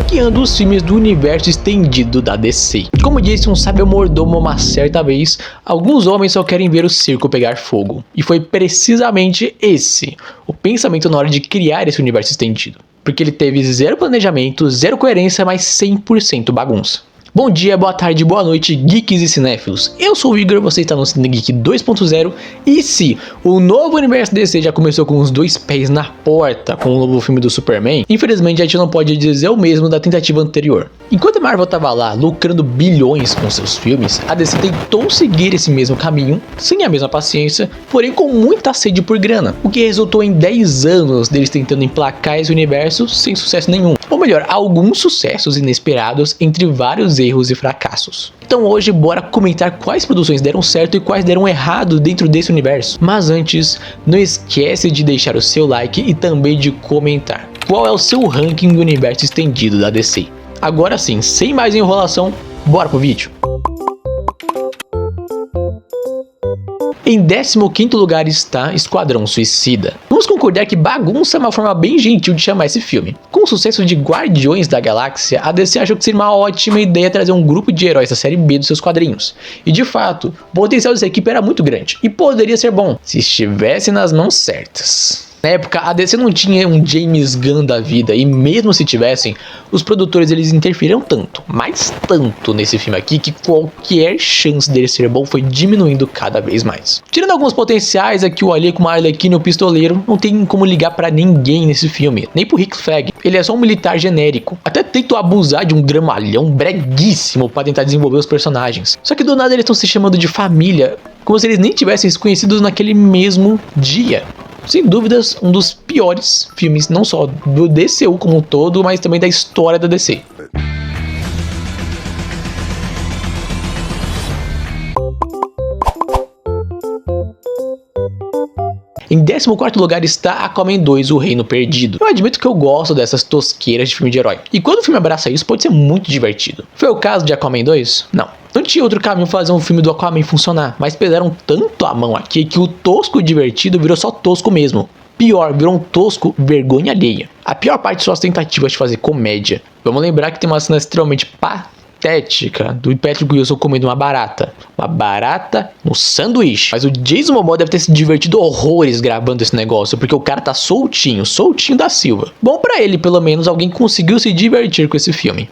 ranqueando os filmes do universo estendido da DC. Como disse um sábio mordomo uma certa vez, alguns homens só querem ver o circo pegar fogo. E foi precisamente esse o pensamento na hora de criar esse universo estendido. Porque ele teve zero planejamento, zero coerência, mas 100% bagunça. Bom dia, boa tarde, boa noite, geeks e cinéfilos. Eu sou o Igor, você está no Cine Geek 2.0 e se o novo universo DC já começou com os dois pés na porta com o novo filme do Superman, infelizmente a gente não pode dizer o mesmo da tentativa anterior. Enquanto a Marvel estava lá lucrando bilhões com seus filmes, a DC tentou seguir esse mesmo caminho, sem a mesma paciência, porém com muita sede por grana, o que resultou em 10 anos deles tentando emplacar esse universo sem sucesso nenhum. Ou melhor, alguns sucessos inesperados entre vários erros e fracassos. Então hoje bora comentar quais produções deram certo e quais deram errado dentro desse universo. Mas antes, não esquece de deixar o seu like e também de comentar qual é o seu ranking do universo estendido da DC. Agora sim, sem mais enrolação, bora pro vídeo. Em 15º lugar está Esquadrão Suicida. Vamos concordar que bagunça é uma forma bem gentil de chamar esse filme. Com o sucesso de Guardiões da Galáxia, a DC achou que seria uma ótima ideia trazer um grupo de heróis da série B dos seus quadrinhos. E de fato, o potencial dessa equipe era muito grande, e poderia ser bom, se estivesse nas mãos certas. Na época, a DC não tinha um James Gunn da vida, e mesmo se tivessem, os produtores eles interferiram tanto, mas tanto nesse filme aqui, que qualquer chance dele ser bom foi diminuindo cada vez mais. Tirando alguns potenciais aqui, o Ali com o Arlequino e o Pistoleiro, não tem como ligar pra ninguém nesse filme, nem pro Rick Flag. Ele é só um militar genérico, até tentou abusar de um dramalhão breguíssimo pra tentar desenvolver os personagens. Só que do nada eles estão se chamando de família, como se eles nem tivessem se conhecido naquele mesmo dia. Sem dúvidas, um dos piores filmes, não só do DCU como um todo, mas também da história da DC. Em 14º lugar está Aquaman 2, O Reino Perdido. Eu admito que eu gosto dessas tosqueiras de filme de herói. E quando o filme abraça isso, pode ser muito divertido. Foi o caso de Aquaman 2? Não. Não tinha outro caminho fazer um filme do Aquaman funcionar, mas pesaram tanto a mão aqui que o tosco divertido virou só tosco mesmo. Pior, virou um tosco vergonha alheia. A pior parte são as tentativas de fazer comédia. Vamos lembrar que tem uma cena extremamente patética do Patrick Wilson comendo uma barata no sanduíche. Mas o Jason Momoa deve ter se divertido horrores gravando esse negócio, porque o cara tá soltinho da Silva. Bom pra ele, pelo menos alguém conseguiu se divertir com esse filme.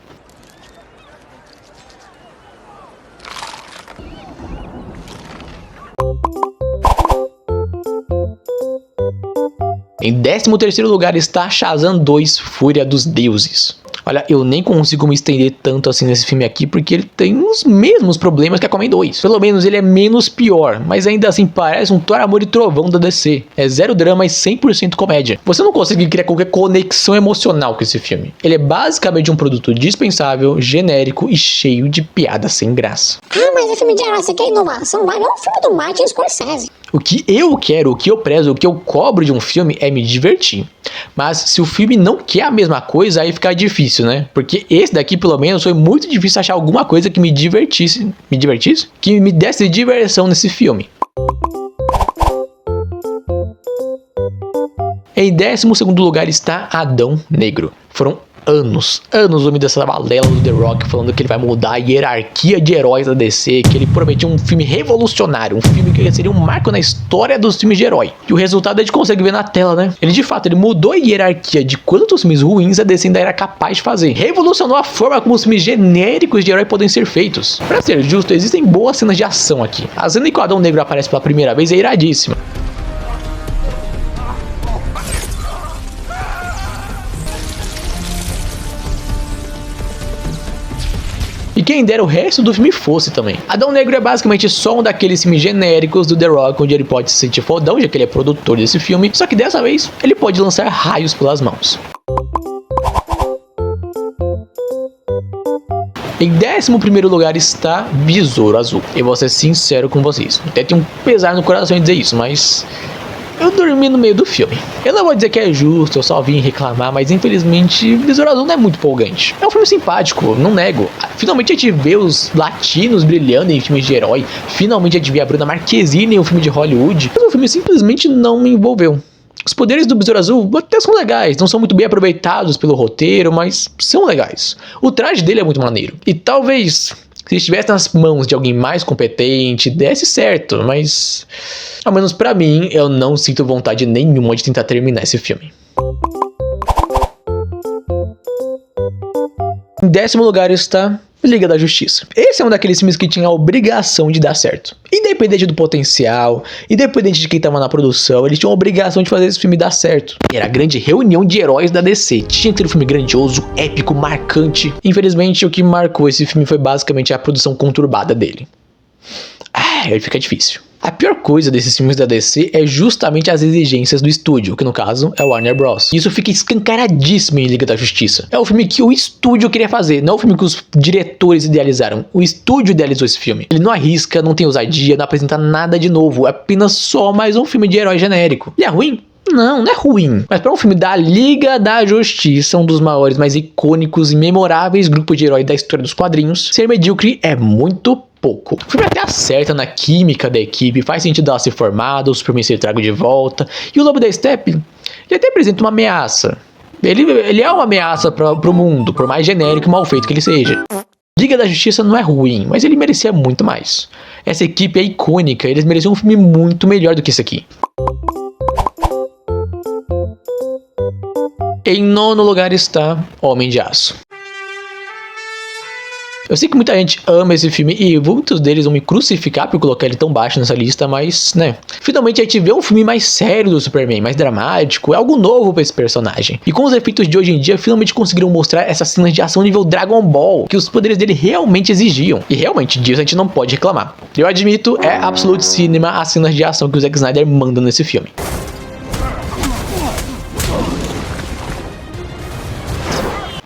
Em 13º lugar está Shazam 2, Fúria dos Deuses. Olha, eu nem consigo me estender tanto assim nesse filme aqui, porque ele tem os mesmos problemas que Aquaman 2. Pelo menos ele é menos pior, mas ainda assim parece um Thor Amor e Trovão da DC. É zero drama e 100% comédia. Você não consegue criar qualquer conexão emocional com esse filme. Ele é basicamente um produto dispensável, genérico e cheio de piadas sem graça. Ah, mas é filme de herói, você quer inovação? Vai ver um filme do Martin Scorsese. O que eu quero, o que eu prezo, o que eu cobro de um filme é me divertir. Mas se o filme não quer a mesma coisa, aí fica difícil, né? Porque esse daqui, pelo menos, foi muito difícil achar alguma coisa que me divertisse? Que me desse diversão nesse filme. Em 12º lugar está Adão Negro. Foram anos ouvindo essa balela do The Rock falando que ele vai mudar a hierarquia de heróis da DC, que ele prometia um filme revolucionário, um filme que seria um marco na história dos filmes de herói. E o resultado a gente consegue ver na tela, né? Ele de fato, ele mudou a hierarquia de quantos filmes ruins a DC ainda era capaz de fazer. Revolucionou a forma como os filmes genéricos de herói podem ser feitos. Pra ser justo, existem boas cenas de ação aqui. A cena em que o Adão Negro aparece pela primeira vez é iradíssima. E quem dera o resto do filme fosse também. Adão Negro é basicamente só um daqueles filmes genéricos do The Rock, onde ele pode se sentir fodão, já que ele é produtor desse filme, só que dessa vez ele pode lançar raios pelas mãos. Em 11º lugar está Besouro Azul. Eu vou ser sincero com vocês, até tenho um pesar no coração em dizer isso, mas eu dormi no meio do filme. Eu não vou dizer que é justo, eu só vim reclamar, mas infelizmente Besouro Azul não é muito empolgante. É um filme simpático, não nego. Finalmente a gente vê os latinos brilhando em filmes de herói. Finalmente a gente vê a Bruna Marquezine em um filme de Hollywood. Mas o filme simplesmente não me envolveu. Os poderes do Besouro Azul até são legais, não são muito bem aproveitados pelo roteiro, mas são legais. O traje dele é muito maneiro. E talvez, se estivesse nas mãos de alguém mais competente, desse certo, mas, ao menos pra mim, eu não sinto vontade nenhuma de tentar terminar esse filme. Em 10º lugar está Liga da Justiça. Esse é um daqueles filmes que tinha a obrigação de dar certo. Independente do potencial, independente de quem estava na produção, eles tinham a obrigação de fazer esse filme dar certo. Era a grande reunião de heróis da DC. Tinha que ter um filme grandioso, épico, marcante. Infelizmente, o que marcou esse filme foi basicamente a produção conturbada dele. Aí fica difícil. A pior coisa desses filmes da DC é justamente as exigências do estúdio, que no caso é o Warner Bros. Isso fica escancaradíssimo em Liga da Justiça. É o filme que o estúdio queria fazer, não é o filme que os diretores idealizaram. O estúdio idealizou esse filme. Ele não arrisca, não tem ousadia, não apresenta nada de novo. É apenas só mais um filme de herói genérico. E é ruim? Não, não é ruim. Mas para um filme da Liga da Justiça, um dos maiores, mais icônicos e memoráveis grupos de heróis da história dos quadrinhos, ser medíocre é muito pouco. O filme até acerta na química da equipe, faz sentido ela ser formada, o Superman ser trago de volta, e o Lobo da Steppe, ele até apresenta uma ameaça. Ele é uma ameaça pro mundo, por mais genérico e mal feito que ele seja. Liga da Justiça não é ruim, mas ele merecia muito mais. Essa equipe é icônica, eles mereciam um filme muito melhor do que esse aqui. Em 9º lugar está Homem de Aço. Eu sei que muita gente ama esse filme e muitos deles vão me crucificar por colocar ele tão baixo nessa lista, mas, né. Finalmente a gente vê um filme mais sério do Superman, mais dramático, é algo novo pra esse personagem. E com os efeitos de hoje em dia, finalmente conseguiram mostrar essas cenas de ação nível Dragon Ball, que os poderes dele realmente exigiam. E realmente, disso a gente não pode reclamar. Eu admito, é Absolute Cinema as cenas de ação que o Zack Snyder manda nesse filme.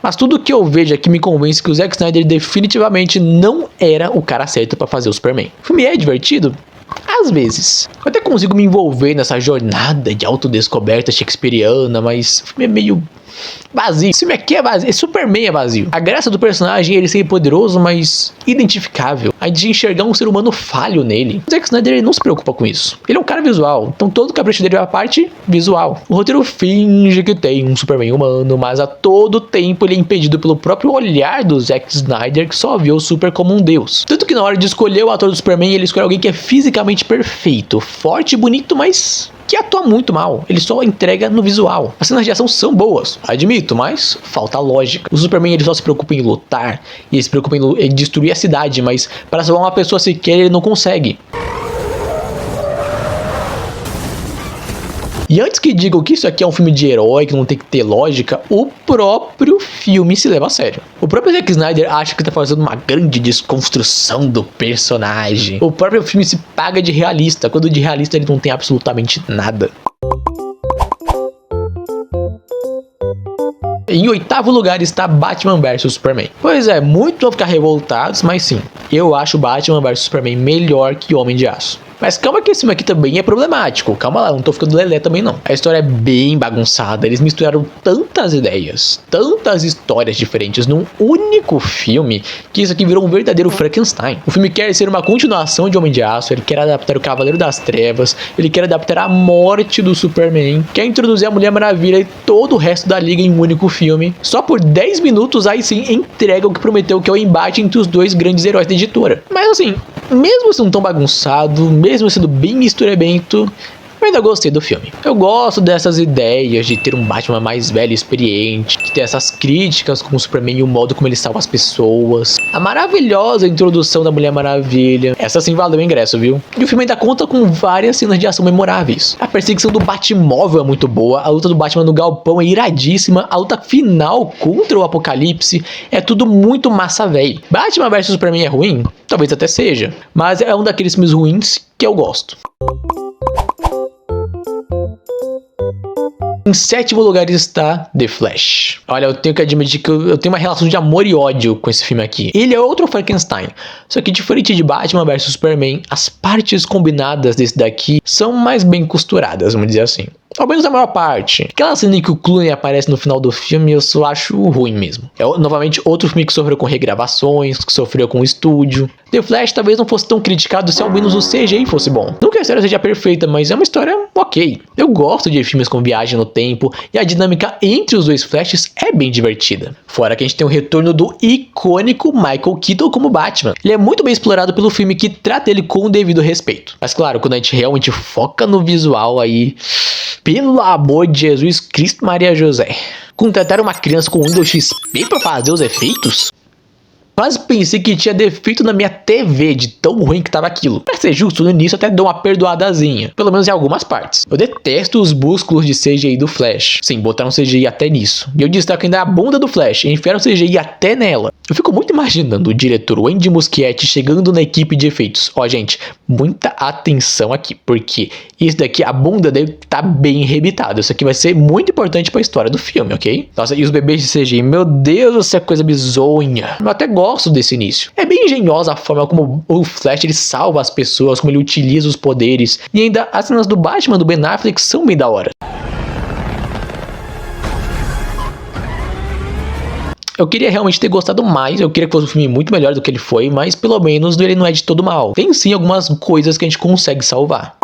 Mas tudo que eu vejo aqui me convence que o Zack Snyder definitivamente não era o cara certo pra fazer o Superman. O filme é divertido? Às vezes. Eu até consigo me envolver nessa jornada de autodescoberta shakespeariana, mas o filme é meio vazio. Esse filme aqui é vazio. Esse Superman é vazio. A graça do personagem é ele ser poderoso, mas identificável. A de enxergar um ser humano falho nele. O Zack Snyder ele não se preocupa com isso. Ele é um cara visual. Então todo o capricho dele é a parte visual. O roteiro finge que tem um Superman humano, mas a todo tempo ele é impedido pelo próprio olhar do Zack Snyder, que só vê o Super como um deus. Tanto que na hora de escolher o ator do Superman, ele escolhe alguém que é fisicamente perfeito, forte e bonito, mas que atua muito mal. Ele só entrega no visual. As cenas de ação são boas, admito, mas falta lógica. O Superman ele só se preocupa em lutar, e ele se preocupa em destruir a cidade, mas para salvar uma pessoa sequer ele não consegue. E antes que digam que isso aqui é um filme de herói, que não tem que ter lógica, o próprio filme se leva a sério. O próprio Zack Snyder acha que tá fazendo uma grande desconstrução do personagem. O próprio filme se paga de realista, quando de realista ele não tem absolutamente nada. Em 8º lugar está Batman vs Superman. Pois é, muitos vão ficar revoltados, mas sim, eu acho Batman vs Superman melhor que Homem de Aço. Mas calma que esse filme aqui também é problemático. Calma lá, não tô ficando lelé também não. A história é bem bagunçada. Eles misturaram tantas ideias, tantas histórias diferentes num único filme, que isso aqui virou um verdadeiro Frankenstein. O filme quer ser uma continuação de Homem de Aço. Ele quer adaptar o Cavaleiro das Trevas. Ele quer adaptar a morte do Superman. Quer introduzir a Mulher Maravilha e todo o resto da Liga em um único filme. Só por 10 minutos aí sim entrega o que prometeu, que é o embate entre os dois grandes heróis da editora. Mas assim, mesmo sendo tão bagunçado, mesmo sendo bem misturebento, eu ainda gostei do filme. Eu gosto dessas ideias de ter um Batman mais velho e experiente, de ter essas críticas com o Superman e o modo como ele salva as pessoas. A maravilhosa introdução da Mulher Maravilha. Essa sim valeu o ingresso, viu? E o filme ainda conta com várias cenas de ação memoráveis. A perseguição do Batmóvel é muito boa, a luta do Batman no galpão é iradíssima, a luta final contra o Apocalipse é tudo muito massa véi. Batman vs Superman é ruim? Talvez até seja, mas é um daqueles filmes ruins que eu gosto. Em sétimo lugar está The Flash. Olha, eu tenho que admitir que eu tenho uma relação de amor e ódio com esse filme aqui. Ele é outro Frankenstein, só que diferente de Batman vs Superman, as partes combinadas desse daqui são mais bem costuradas, vamos dizer assim. Ao menos a maior parte. Aquela cena em que o Clooney aparece no final do filme, eu só acho ruim mesmo. É novamente outro filme que sofreu com regravações, que sofreu com o estúdio. The Flash talvez não fosse tão criticado se ao menos o CGI fosse bom. Não que a história seja perfeita, mas é uma história ok. Eu gosto de filmes com viagem no tempo, e a dinâmica entre os dois Flashes é bem divertida. Fora que a gente tem o retorno do icônico Michael Keaton como Batman. Ele é muito bem explorado pelo filme que trata ele com o devido respeito. Mas claro, quando a gente realmente foca no visual aí... Pelo amor de Jesus Cristo Maria José. Contratar uma criança com Windows XP para fazer os efeitos? Quase pensei que tinha defeito na minha TV de tão ruim que tava aquilo. Pra ser justo, no início até dou uma perdoadazinha, pelo menos em algumas partes. Eu detesto os músculos de CGI do Flash. Sim, botaram CGI até nisso. E eu destaco ainda a bunda do Flash, e enfiaram CGI até nela. Eu fico muito imaginando o diretor Andy Muschietti chegando na equipe de efeitos. Ó, gente, muita atenção aqui, porque isso daqui, a bunda dele tá bem arrebitada. Isso aqui vai ser muito importante pra história do filme, ok? Nossa, e os bebês de CGI, meu Deus, isso é coisa bizonha. Eu até gosto desse início. É bem engenhosa a forma como o Flash ele salva as pessoas, como ele utiliza os poderes. E ainda as cenas do Batman do Ben Affleck são bem da hora. Eu queria realmente ter gostado mais, eu queria que fosse um filme muito melhor do que ele foi, mas pelo menos ele não é de todo mal. Tem sim algumas coisas que a gente consegue salvar.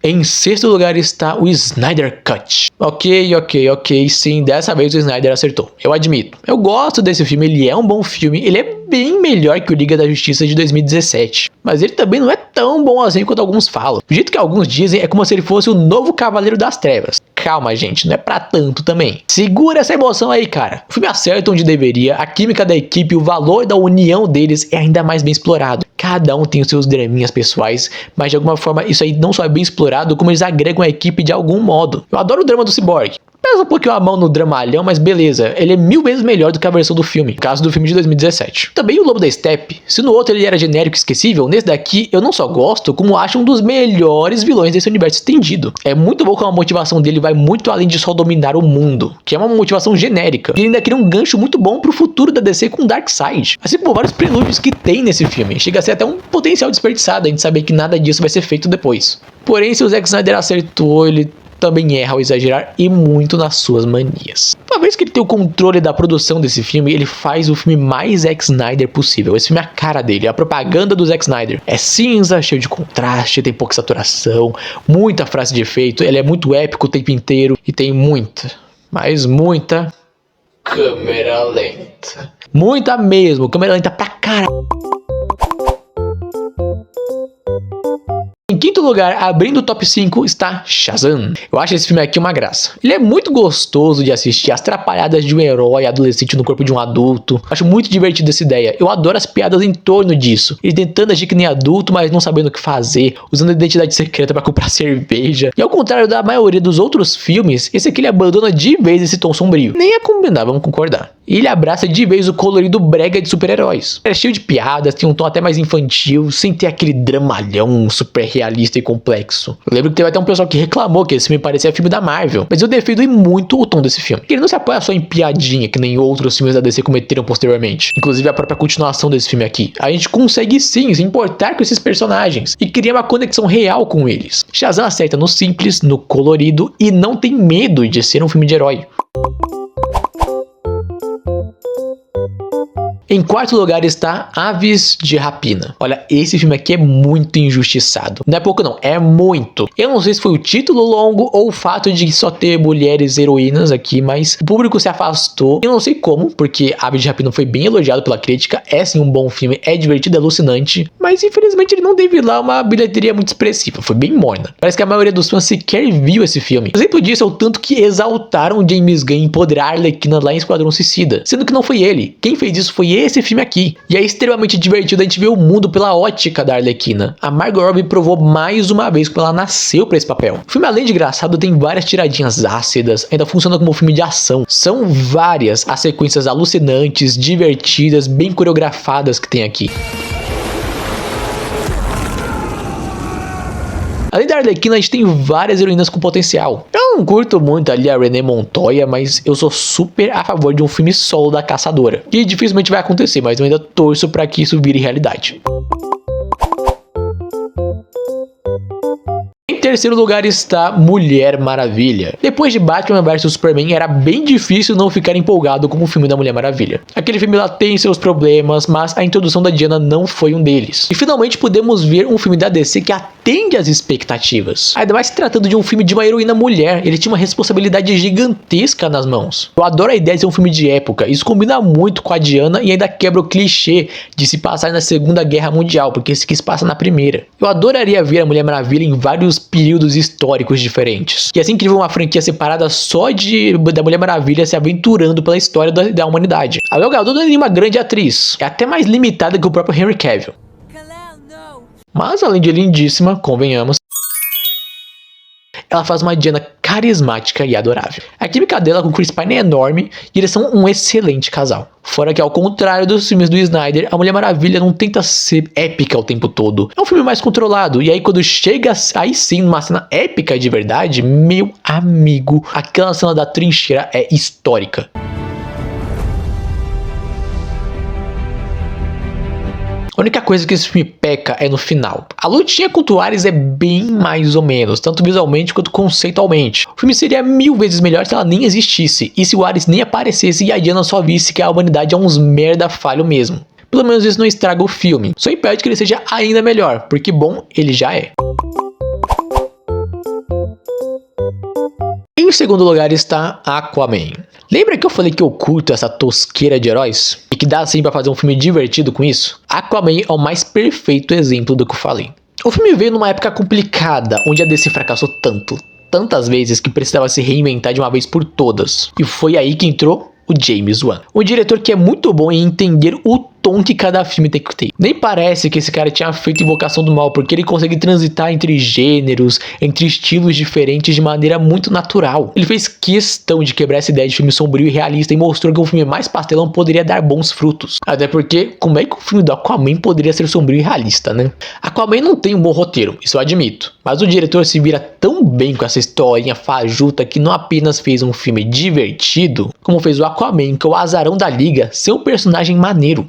Em sexto lugar está o Snyder Cut. Ok, sim, dessa vez o Snyder acertou. Eu admito. Eu gosto desse filme, ele é um bom filme, ele é bem melhor que o Liga da Justiça de 2017. Mas ele também não é tão bom assim quanto alguns falam. Do jeito que alguns dizem, é como se ele fosse o novo Cavaleiro das Trevas. Calma, gente, não é pra tanto também. Segura essa emoção aí, cara. O filme acerta onde deveria, a química da equipe, o valor da união deles é ainda mais bem explorado. Cada um tem os seus draminhas pessoais, mas de alguma forma isso aí não só é bem explorado, como eles agregam a equipe de algum modo. Eu adoro o drama do Cyborg. Pesa um pouquinho a mão no dramalhão, mas beleza, ele é 1000 vezes melhor do que a versão do filme, no caso do filme de 2017. Também o Lobo da Steppe, se no outro ele era genérico e esquecível, nesse daqui eu não só gosto, como acho um dos melhores vilões desse universo estendido. É muito bom que a motivação dele vai muito além de só dominar o mundo, que é uma motivação genérica, e ainda cria um gancho muito bom pro futuro da DC com Darkseid, assim como vários prelúdios que tem nesse filme. Chega a ser até um potencial desperdiçado, a gente saber que nada disso vai ser feito depois. Porém, se o Zack Snyder acertou, ele também erra ao exagerar e muito nas suas manias. Uma vez que ele tem o controle da produção desse filme, ele faz o filme mais Zack Snyder possível. Esse filme é a cara dele, é a propaganda do Zack Snyder. É cinza, cheio de contraste, tem pouca saturação, muita frase de efeito, ele é muito épico o tempo inteiro e tem muita, mas muita câmera lenta. Muita mesmo, câmera lenta pra caralho. Em quinto lugar, abrindo o top 5, está Shazam. Eu acho esse filme aqui uma graça. Ele é muito gostoso de assistir, as atrapalhadas de um herói adolescente no corpo de um adulto. Acho muito divertido essa ideia. Eu adoro as piadas em torno disso. Ele tentando agir que nem adulto, mas não sabendo o que fazer, usando a identidade secreta para comprar cerveja. E ao contrário da maioria dos outros filmes, esse aqui ele abandona de vez esse tom sombrio. Nem é combinar, vamos concordar. E ele abraça de vez o colorido brega de super-heróis. É cheio de piadas, tem um tom até mais infantil, sem ter aquele dramalhão super realista e complexo. Eu lembro que teve até um pessoal que reclamou que esse filme parecia filme da Marvel, mas eu defendo muito o tom desse filme. Ele não se apoia só em piadinha, que nem outros filmes da DC cometeram posteriormente. Inclusive a própria continuação desse filme aqui. A gente consegue sim se importar com esses personagens e criar uma conexão real com eles. Shazam acerta no simples, no colorido e não tem medo de ser um filme de herói. Em quarto lugar está Aves de Rapina. Olha, esse filme aqui é muito injustiçado. Não é pouco não, é muito. Eu não sei se foi o título longo ou o fato de só ter mulheres heroínas aqui, mas o público se afastou. Eu não sei como, porque Aves de Rapina foi bem elogiado pela crítica. É sim um bom filme, é divertido, é alucinante. Mas infelizmente ele não teve lá uma bilheteria muito expressiva, foi bem morna. Parece que a maioria dos fãs sequer viu esse filme. Exemplo disso é o tanto que exaltaram James Gunn em empoderar a Arlequina lá em Esquadrão Suicida. Sendo que não foi ele. Quem fez isso foi esse filme aqui. E é extremamente divertido a gente ver o mundo pela ótica da Arlequina. A Margot Robbie provou mais uma vez que ela nasceu para esse papel. O filme, além de engraçado, tem várias tiradinhas ácidas, ainda funciona como um filme de ação. São várias as sequências alucinantes, divertidas, bem coreografadas que tem aqui. Além da Arlequina, a gente tem várias heroínas com potencial. Eu não curto muito ali a Renée Montoya, mas eu sou super a favor de um filme solo da Caçadora, que dificilmente vai acontecer, mas eu ainda torço para que isso vire realidade. Em terceiro lugar está Mulher Maravilha. Depois de Batman vs Superman, era bem difícil não ficar empolgado com o filme da Mulher Maravilha. Aquele filme lá tem seus problemas, mas a introdução da Diana não foi um deles. E finalmente podemos ver um filme da DC que atende às expectativas. Ainda mais se tratando de um filme de uma heroína mulher, ele tinha uma responsabilidade gigantesca nas mãos. Eu adoro a ideia de ser um filme de época, isso combina muito com a Diana e ainda quebra o clichê de se passar na Segunda Guerra Mundial, porque esse aqui se passa na Primeira. Eu adoraria ver a Mulher Maravilha em vários períodos históricos diferentes. E assim incrível uma franquia separada só da Mulher Maravilha se aventurando pela história da humanidade. A Gal Gadot não é nenhuma grande atriz, é até mais limitada que o próprio Henry Cavill. Mas além de lindíssima, convenhamos, ela faz uma Diana carismática e adorável. A química dela com Chris Pine é enorme e eles são um excelente casal. Fora que, ao contrário dos filmes do Snyder, a Mulher Maravilha não tenta ser épica o tempo todo. É um filme mais controlado. E aí quando chega aí sim numa cena épica de verdade, meu amigo, aquela cena da trincheira é histórica. A única coisa que esse filme peca é no final. A lutinha contra o Ares é bem mais ou menos, tanto visualmente quanto conceitualmente. O filme seria 1000 vezes melhor se ela nem existisse, e se o Ares nem aparecesse e a Diana só visse que a humanidade é uns merda falho mesmo. Pelo menos isso não estraga o filme, só impede que ele seja ainda melhor, porque bom, ele já é. Em segundo lugar está Aquaman. Lembra que eu falei que eu curto essa tosqueira de heróis? E que dá assim pra fazer um filme divertido com isso? Aquaman é o mais perfeito exemplo do que eu falei. O filme veio numa época complicada, onde a DC fracassou tantas vezes que precisava se reinventar de uma vez por todas. E foi aí que entrou o James Wan. Um diretor que é muito bom em entender o tom que cada filme tem que ter. Nem parece que esse cara tinha feito Invocação do Mal, porque ele consegue transitar entre gêneros, entre estilos diferentes de maneira muito natural. Ele fez questão de quebrar essa ideia de filme sombrio e realista e mostrou que um filme mais pastelão poderia dar bons frutos. Até porque, como é que o filme do Aquaman poderia ser sombrio e realista, né? Aquaman não tem um bom roteiro, isso eu admito. Mas o diretor se vira tão bem com essa historinha fajuta que não apenas fez um filme divertido, como fez o Aquaman, que é o azarão da liga, ser um personagem maneiro.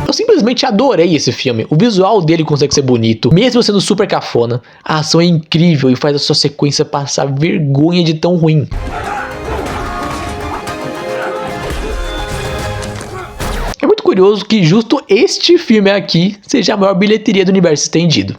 Eu simplesmente adorei esse filme. O visual dele consegue ser bonito, mesmo sendo super cafona. A ação é incrível e faz a sua sequência passar vergonha de tão ruim. É muito curioso que justo este filme aqui seja a maior bilheteria do universo estendido.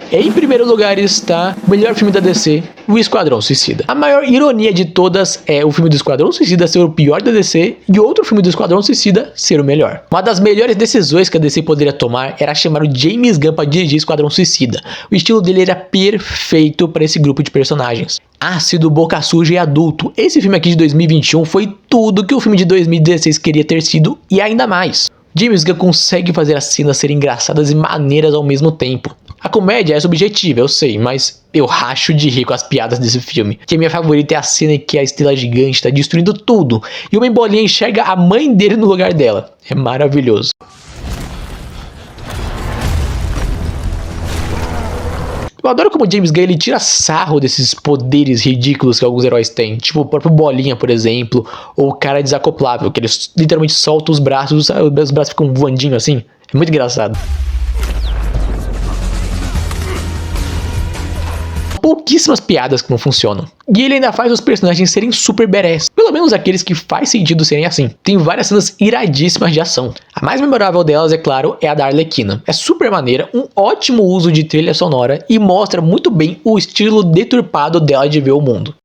Em primeiro lugar está o melhor filme da DC, o Esquadrão Suicida. A maior ironia de todas é o filme do Esquadrão Suicida ser o pior da DC e outro filme do Esquadrão Suicida ser o melhor. Uma das melhores decisões que a DC poderia tomar era chamar o James Gunn para dirigir Esquadrão Suicida. O estilo dele era perfeito para esse grupo de personagens. Ácido, boca suja e adulto. Esse filme aqui de 2021 foi tudo que o filme de 2016 queria ter sido e ainda mais. James Gunn consegue fazer as cenas serem engraçadas e maneiras ao mesmo tempo. A comédia é subjetiva, eu sei, mas eu racho de rir com as piadas desse filme. Que a minha favorita é a cena em que a estrela gigante está destruindo tudo e uma bolinha enxerga a mãe dele no lugar dela. É maravilhoso. Eu adoro como James Gunn ele tira sarro desses poderes ridículos que alguns heróis têm. Tipo o próprio Bolinha, por exemplo, ou o cara desacoplável, que ele literalmente solta os braços ficam voandinho assim. É muito engraçado. Pouquíssimas piadas que não funcionam. E ele ainda faz os personagens serem super badass. Pelo menos aqueles que faz sentido serem assim. Tem várias cenas iradíssimas de ação. A mais memorável delas, é claro, é a da Arlequina. É super maneira, um ótimo uso de trilha sonora e mostra muito bem o estilo deturpado dela de ver o mundo.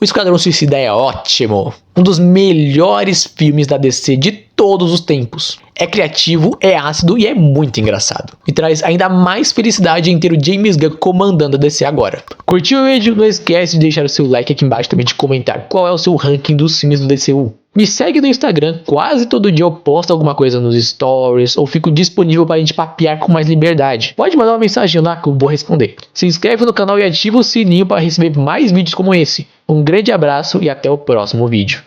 O Esquadrão Suicida é ótimo. Um dos melhores filmes da DC de todos os tempos. É criativo, é ácido e é muito engraçado. E traz ainda mais felicidade em ter o James Gunn comandando a DC agora. Curtiu o vídeo? Não esquece de deixar o seu like aqui embaixo, também de comentar qual é o seu ranking dos filmes do DCU. Me segue no Instagram, quase todo dia eu posto alguma coisa nos stories ou fico disponível para a gente papear com mais liberdade. Pode mandar uma mensagem lá que eu vou responder. Se inscreve no canal e ativa o sininho para receber mais vídeos como esse. Um grande abraço e até o próximo vídeo.